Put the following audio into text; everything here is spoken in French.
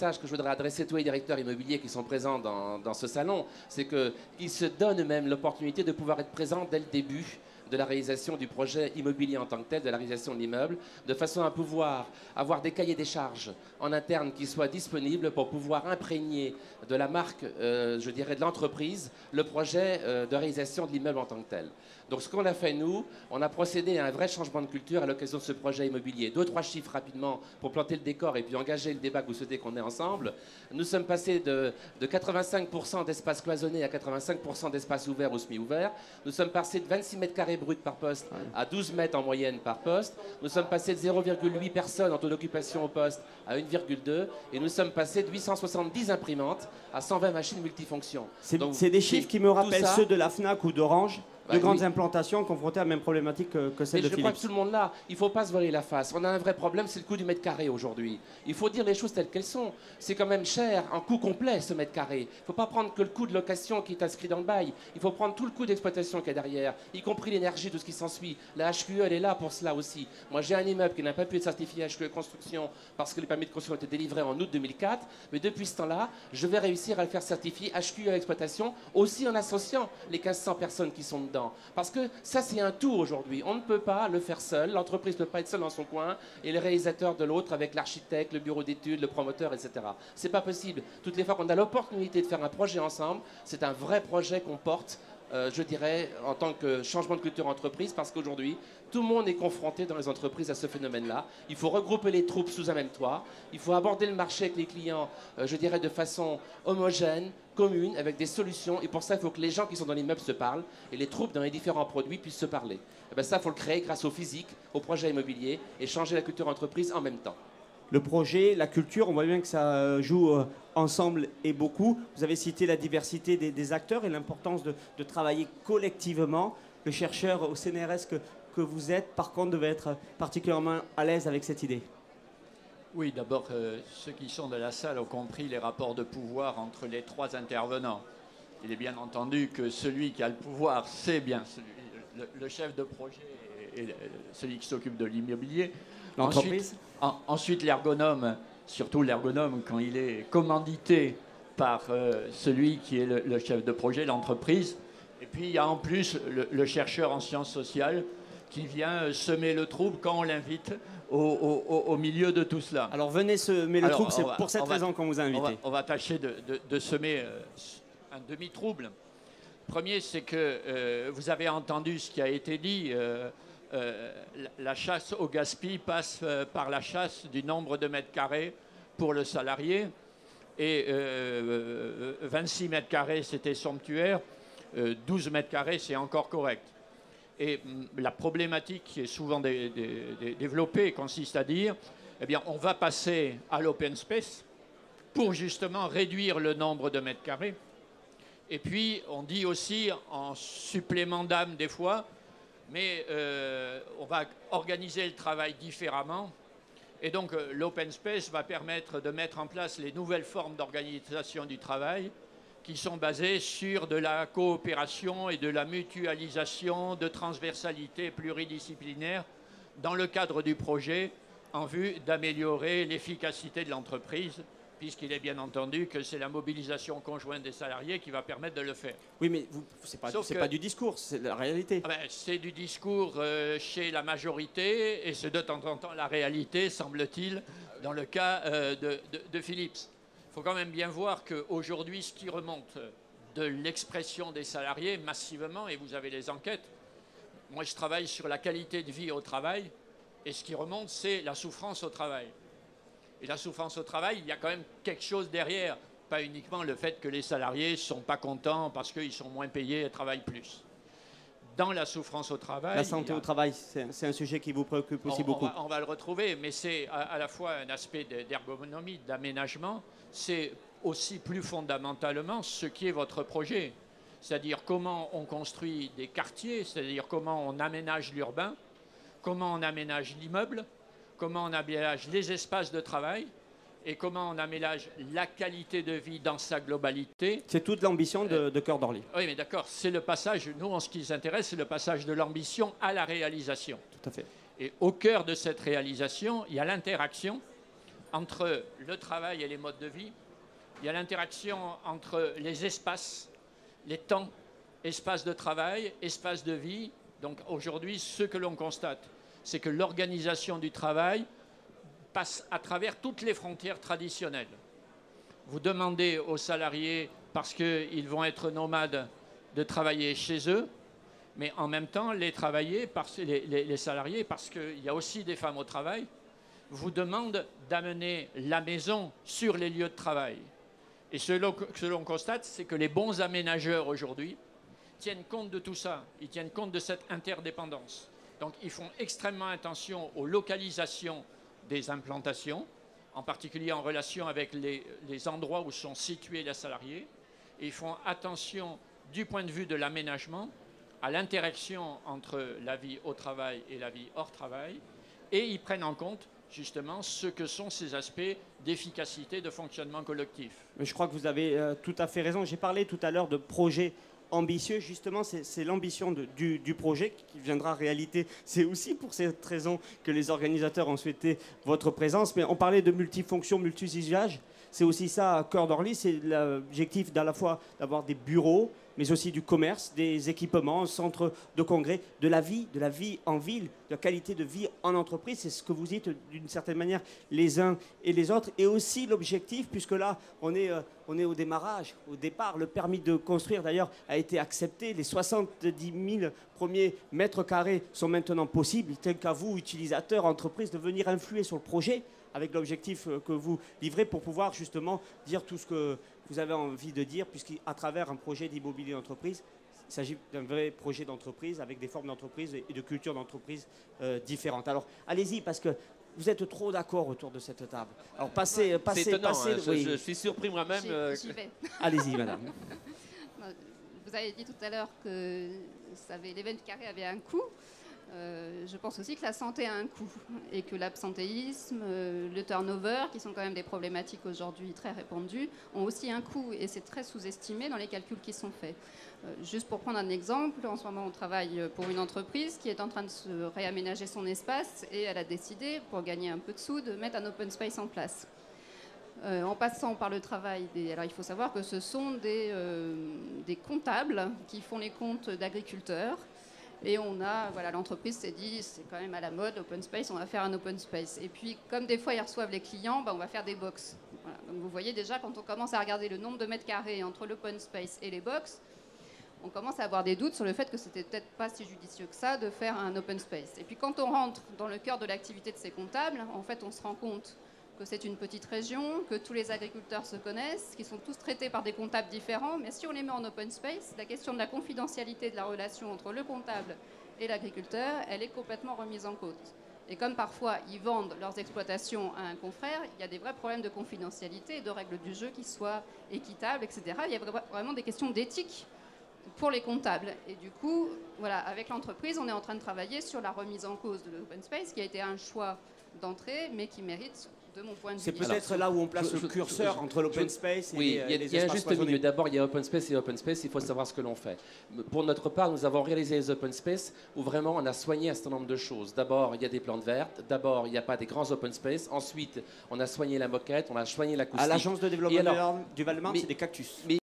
message que je voudrais adresser à tous les directeurs immobiliers qui sont présents dans ce salon, c'est qu'ils se donnent eux-mêmes l'opportunité de pouvoir être présents dès le début de la réalisation du projet immobilier en tant que tel, de la réalisation de l'immeuble, de façon à pouvoir avoir des cahiers des charges en interne qui soient disponibles pour pouvoir imprégner de la marque, je dirais de l'entreprise, le projet de réalisation de l'immeuble en tant que tel. Donc ce qu'on a fait nous, on a procédé à un vrai changement de culture à l'occasion de ce projet immobilier. 2-3 chiffres rapidement pour planter le décor et puis engager le débat que vous souhaitez qu'on ait ensemble. Nous sommes passés de 85% d'espace cloisonné à 85% d'espace ouvert ou semi-ouvert. Nous sommes passés de 26 mètres carrés bruts par poste à 12 mètres en moyenne par poste. Nous sommes passés de 0,8 personnes en taux d'occupation au poste à 1,2 et nous sommes passés de 870 imprimantes à 120 machines multifonctions. C'est des chiffres qui me rappellent ceux de la FNAC ou d'Orange. De grandes oui. implantations confrontées à la même problématique que celle de Philips. Je crois que tout le monde là, il ne faut pas se voiler la face. On a un vrai problème, c'est le coût du mètre carré aujourd'hui. Il faut dire les choses telles qu'elles sont. C'est quand même cher, en coût complet, ce mètre carré. Il ne faut pas prendre que le coût de location qui est inscrit dans le bail. Il faut prendre tout le coût d'exploitation qu'il y a derrière, y compris l'énergie, tout ce qui s'ensuit. La HQE, elle est là pour cela aussi. Moi, j'ai un immeuble qui n'a pas pu être certifié HQE construction parce que les permis de construction ont été délivrés en août 2004. Mais depuis ce temps-là, je vais réussir à le faire certifier HQE exploitation aussi en associant les 1500 personnes qui sont dedans. Parce que ça, c'est un tout aujourd'hui. On ne peut pas le faire seul. L'entreprise ne peut pas être seule dans son coin et le réalisateur de l'autre avec l'architecte, le bureau d'études, le promoteur, etc. C'est pas possible. Toutes les fois qu'on a l'opportunité de faire un projet ensemble, c'est un vrai projet qu'on porte, je dirais, en tant que changement de culture entreprise, parce qu'aujourd'hui, tout le monde est confronté dans les entreprises à ce phénomène-là. Il faut regrouper les troupes sous un même toit. Il faut aborder le marché avec les clients, je dirais, de façon homogène, commune, avec des solutions. Et pour ça, il faut que les gens qui sont dans l'immeuble se parlent et les troupes dans les différents produits puissent se parler. Et bien ça, il faut le créer grâce au physique, au projet immobilier et changer la culture entreprise en même temps. Le projet, la culture, on voit bien que ça joue ensemble et beaucoup. Vous avez cité la diversité des acteurs et l'importance de travailler collectivement. Le chercheur au CNRS que vous êtes, par contre, devait être particulièrement à l'aise avec cette idée. Oui, d'abord, ceux qui sont de la salle ont compris les rapports de pouvoir entre les trois intervenants. Il est bien entendu que celui qui a le pouvoir, c'est bien le chef de projet et celui qui s'occupe de l'immobilier. L'entreprise. Ensuite, l'ergonome, surtout l'ergonome quand il est commandité par celui qui est le chef de projet, l'entreprise. Et puis, il y a en plus le chercheur en sciences sociales qui vient semer le trouble quand on l'invite au milieu de tout cela. Alors, venez semer le trouble, c'est pour cette raison qu'on vous a invité. On va tâcher de semer un demi-trouble. Premier, c'est que vous avez entendu ce qui a été dit. La chasse au gaspille passe par la chasse du nombre de mètres carrés pour le salarié. Et 26 mètres carrés, c'était somptuaire. 12 mètres carrés, c'est encore correct. Et la problématique qui est souvent développée consiste à dire, eh bien, on va passer à l'open space pour justement réduire le nombre de mètres carrés. Et puis, on dit aussi, en supplément d'âme des fois, mais on va organiser le travail différemment. Et donc, l'open space va permettre de mettre en place les nouvelles formes d'organisation du travail qui sont basées sur de la coopération et de la mutualisation, de transversalité pluridisciplinaire dans le cadre du projet en vue d'améliorer l'efficacité de l'entreprise, puisqu'il est bien entendu que c'est la mobilisation conjointe des salariés qui va permettre de le faire. Oui, mais c'est pas du discours, c'est la réalité. C'est du discours chez la majorité, et c'est de temps en temps la réalité, semble-t-il, dans le cas de Philips. Il faut quand même bien voir qu'aujourd'hui, ce qui remonte de l'expression des salariés massivement, et vous avez les enquêtes, moi je travaille sur la qualité de vie au travail, et ce qui remonte, c'est la souffrance au travail. Et la souffrance au travail, il y a quand même quelque chose derrière, pas uniquement le fait que les salariés ne sont pas contents parce qu'ils sont moins payés et travaillent plus. Dans la souffrance au travail... La santé au travail, c'est un sujet qui vous préoccupe aussi beaucoup. On va le retrouver, mais c'est à la fois un aspect d'ergonomie, d'aménagement, c'est aussi plus fondamentalement ce qui est votre projet. C'est-à-dire comment on construit des quartiers, c'est-à-dire comment on aménage l'urbain, comment on aménage l'immeuble, comment on aménage les espaces de travail et comment on aménage la qualité de vie dans sa globalité. C'est toute l'ambition de Cœur d'Orly. Oui, mais d'accord, c'est le passage, nous, en ce qui nous intéresse, c'est le passage de l'ambition à la réalisation. Tout à fait. Et au cœur de cette réalisation, il y a l'interaction entre le travail et les modes de vie. Il y a l'interaction entre les espaces, les temps, espace de travail, espace de vie. Donc aujourd'hui, ce que l'on constate, c'est que l'organisation du travail passe à travers toutes les frontières traditionnelles. Vous demandez aux salariés, parce qu'ils vont être nomades, de travailler chez eux, mais en même temps, les salariés, parce qu'il y a aussi des femmes au travail, vous demandent d'amener la maison sur les lieux de travail. Et ce que l'on constate, c'est que les bons aménageurs aujourd'hui tiennent compte de tout ça, ils tiennent compte de cette interdépendance. Donc ils font extrêmement attention aux localisations des implantations, en particulier en relation avec les endroits où sont situés les salariés, et ils font attention du point de vue de l'aménagement à l'interaction entre la vie au travail et la vie hors travail, et ils prennent en compte justement ce que sont ces aspects d'efficacité, de fonctionnement collectif. Mais je crois que vous avez tout à fait raison. J'ai parlé tout à l'heure de projets ambitieux. Justement, c'est l'ambition du projet qui viendra réalité. C'est aussi pour cette raison que les organisateurs ont souhaité votre présence. Mais on parlait de multifonction, multi-usage. C'est aussi ça à Cœur d'Orly. C'est l'objectif d'à la fois d'avoir des bureaux, mais aussi du commerce, des équipements, centres de congrès, de la vie en ville, de la qualité de vie en entreprise. C'est ce que vous dites d'une certaine manière les uns et les autres. Et aussi l'objectif, puisque là, on est au démarrage, au départ. Le permis de construire, d'ailleurs, a été accepté. Les 70 000 premiers mètres carrés sont maintenant possibles. Tel qu'à vous, utilisateurs, entreprises, de venir influer sur le projet avec l'objectif que vous livrez pour pouvoir justement dire tout ce que vous avez envie de dire, puisqu'à travers un projet d'immobilier d'entreprise, il s'agit d'un vrai projet d'entreprise avec des formes d'entreprise et de cultures d'entreprise différentes. Alors, allez-y, parce que vous êtes trop d'accord autour de cette table. Alors, passez. C'est étonnant, passez. Oui. Je suis surpris moi-même. J'y vais. Allez-y, madame. Vous avez dit tout à l'heure que les mètres carrés avaient un coût. Je pense aussi que la santé a un coût et que l'absentéisme, le turnover, qui sont quand même des problématiques aujourd'hui très répandues, ont aussi un coût et c'est très sous-estimé dans les calculs qui sont faits. Juste pour prendre un exemple, en ce moment on travaille pour une entreprise qui est en train de se réaménager son espace et elle a décidé, pour gagner un peu de sous, de mettre un open space en place. En passant par le travail alors il faut savoir que ce sont des comptables qui font les comptes d'agriculteurs. Et l'entreprise s'est dit, c'est quand même à la mode, open space, on va faire un open space. Et puis, comme des fois, ils reçoivent les clients, on va faire des box. Voilà. Donc, vous voyez déjà, quand on commence à regarder le nombre de mètres carrés entre l'open space et les box, on commence à avoir des doutes sur le fait que c'était peut-être pas si judicieux que ça de faire un open space. Et puis, quand on rentre dans le cœur de l'activité de ces comptables, en fait, on se rend compte que c'est une petite région, que tous les agriculteurs se connaissent, qu'ils sont tous traités par des comptables différents, mais si on les met en open space, la question de la confidentialité de la relation entre le comptable et l'agriculteur, elle est complètement remise en cause. Et comme parfois ils vendent leurs exploitations à un confrère, il y a des vrais problèmes de confidentialité et de règles du jeu qui soient équitables, etc. Il y a vraiment des questions d'éthique pour les comptables. Et du coup, avec l'entreprise, on est en train de travailler sur la remise en cause de l'open space, qui a été un choix d'entrée, mais qui mérite, de mon point de vue. C'est peut-être là où on place le curseur entre l'open space et les espaces il y a un juste milieu. D'abord, il y a open space et open space, il faut savoir ce que l'on fait. Pour notre part, nous avons réalisé les open space où vraiment on a soigné un certain nombre de choses. D'abord, il y a des plantes vertes. D'abord, il n'y a pas des grands open space. Ensuite, on a soigné la moquette, on a soigné l'acoustique. À l'agence de développement du Val-de-Marne, c'est des cactus.